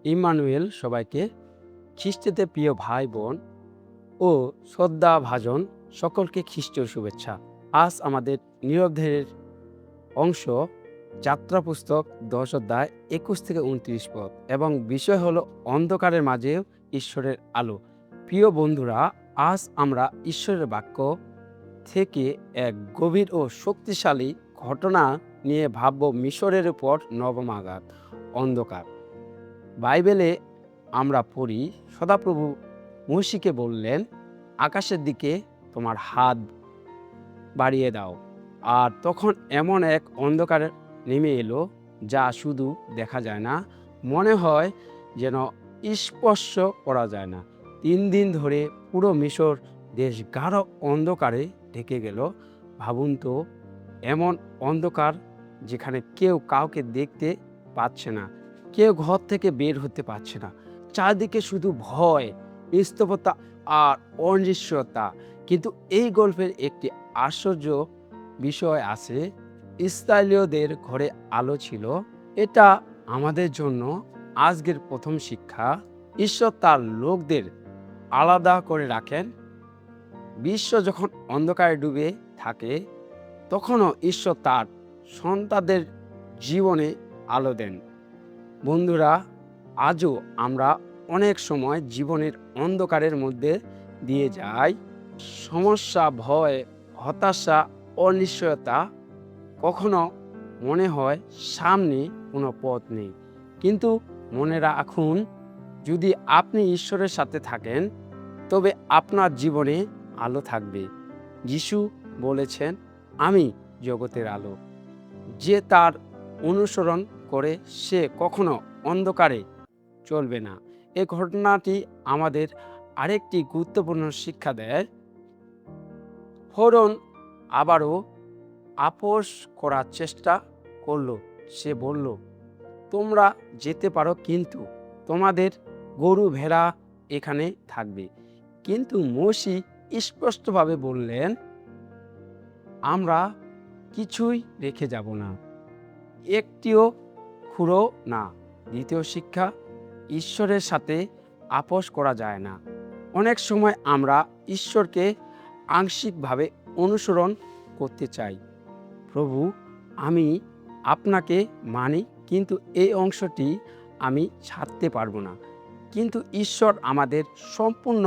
Emmanuel সবাইকে। খ্রিস্টতে প্রিয় ভাই বোন ও শ্রদ্ধাভাজন সকলকে খ্রিস্টীয় শুভেচ্ছা। আজ আমাদের নিরবধের অংশ যাত্রা পুস্তক 10 অধ্যায় 21 থেকে 29 পদ এবং বিষয় হলো অন্ধকারের মাঝেও ঈশ্বরের আলো। প্রিয় বন্ধুরা, আজ আমরা ঈশ্বরের বাক্য থেকে এক গভীর ও শক্তিশালী ঘটনা নিয়ে ভাবব। মিশরের উপর নবম আঘাত, অন্ধকার। বাইবেলে আমরা পড়ি, সদাপ্রভু মহিষীকে বললেন, আকাশের দিকে তোমার হাত বাড়িয়ে দাও। আর তখন এমন এক অন্ধকার নেমে এলো যা শুধু দেখা যায় না, মনে হয় যেন স্পর্শ করা যায় না। 3 দিন ধরে পুরো মিশর দেশ গাঢ় অন্ধকারে ঢেকে গেল। ভাবুন তো, এমন অন্ধকার যেখানে কেউ কাউকে দেখতে পাচ্ছে না, কেউ ঘর থেকে বের হতে পারছে না, চারদিকে শুধু ভয়, নিস্তব্ধতা আর অনিশ্চয়তা। কিন্তু এই গল্পের একটি আশ্চর্য বিষয় আছে। ইসরায়েলীয়দের ঘরে আলো ছিল। এটা আমাদের জন্য আজকের প্রথম শিক্ষা। ঈশ্বর তার লোকদের আলাদা করে রাখেন। বিশ্ব যখন অন্ধকারে ডুবে থাকে, তখনও ঈশ্বর তার সন্তানদের জীবনে আলো দেন। বন্ধুরা, আজও আমরা অনেক সময় জীবনের অন্ধকারের মধ্যে দিয়ে যাই। সমস্যা, ভয়, হতাশা, অনিশ্চয়তা। কখনো মনে হয় সামনে কোনো পথ নেই। কিন্তু মনে রাখুন, যদি আপনি ঈশ্বরের সাথে থাকেন, তবে আপনার জীবনে আলো থাকবে। যিশু বলেছেন, আমি জগতের আলো। যে তার অনুসরণ করে সে কখনো অন্ধকারে চলবে না। এই ঘটনাটি আমাদের আরেকটি গুরুত্বপূর্ণ শিক্ষা দেয়। ফরন আবারও আপোস করার চেষ্টা করলো। সে বলল, তোমরা যেতে পারো, কিন্তু তোমাদের গরু ভেড়া এখানে থাকবে। কিন্তু মোশি স্পষ্টভাবে বললেন, আমরা কিছুই রেখে যাব না, একটিও খুঁড়ো না। দ্বিতীয় শিক্ষা, ঈশ্বরের সাথে আপোস করা যায় না। অনেক সময় আমরা ঈশ্বরকে আংশিকভাবে অনুসরণ করতে চাই। প্রভু, আমি আপনাকে মানি, কিন্তু এই অংশটি আমি ছাড়তে পারবো না। কিন্তু ঈশ্বর আমাদের সম্পূর্ণ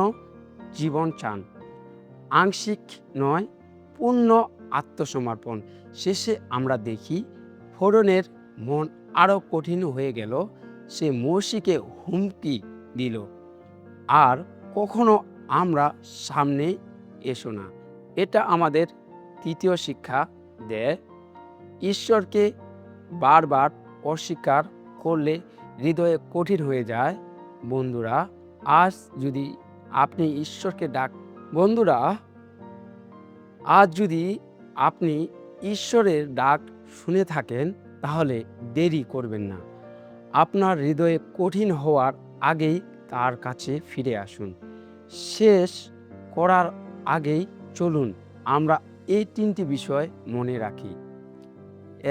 জীবন চান, আংশিক নয়, পূর্ণ আত্মসমর্পণ। শেষে আমরা দেখি ফরনের মন আরও কঠিন হয়ে গেল। সে মোশিকে হুমকি দিল, আর কখনো আমরা সামনে এসো না। এটা আমাদের তৃতীয় শিক্ষা দেয়। ঈশ্বরকে বারবার অস্বীকার করলে হৃদয়ে কঠিন হয়ে যায়। বন্ধুরা, আজ যদি আপনি ঈশ্বরকে বন্ধুরা আজ যদি আপনি ঈশ্বরের ডাক শুনে থাকেন, তাহলে দেরি করবেন না। আপনার হৃদয়ে কঠিন হওয়ার আগেই তার কাছে ফিরে আসুন। শেষ করার আগেই চলুন আমরা এই 3টি বিষয় মনে রাখি।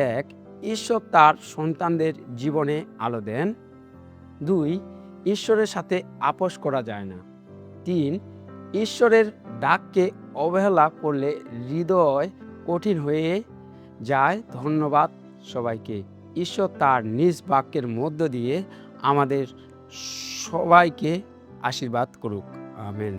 1. ঈশ্বর তার সন্তানদের জীবনে আলো দেন। 2. ঈশ্বরের সাথে আপোস করা যায় না। 3. ঈশ্বরের ডাককে অবহেলা করলে হৃদয় কঠিন হয়ে যায়। ধন্যবাদ সবাইকে। ঈশ্বর তার নিজ বাক্যের মধ্য দিয়ে আমাদের সবাইকে আশীর্বাদ করুক। আমেন।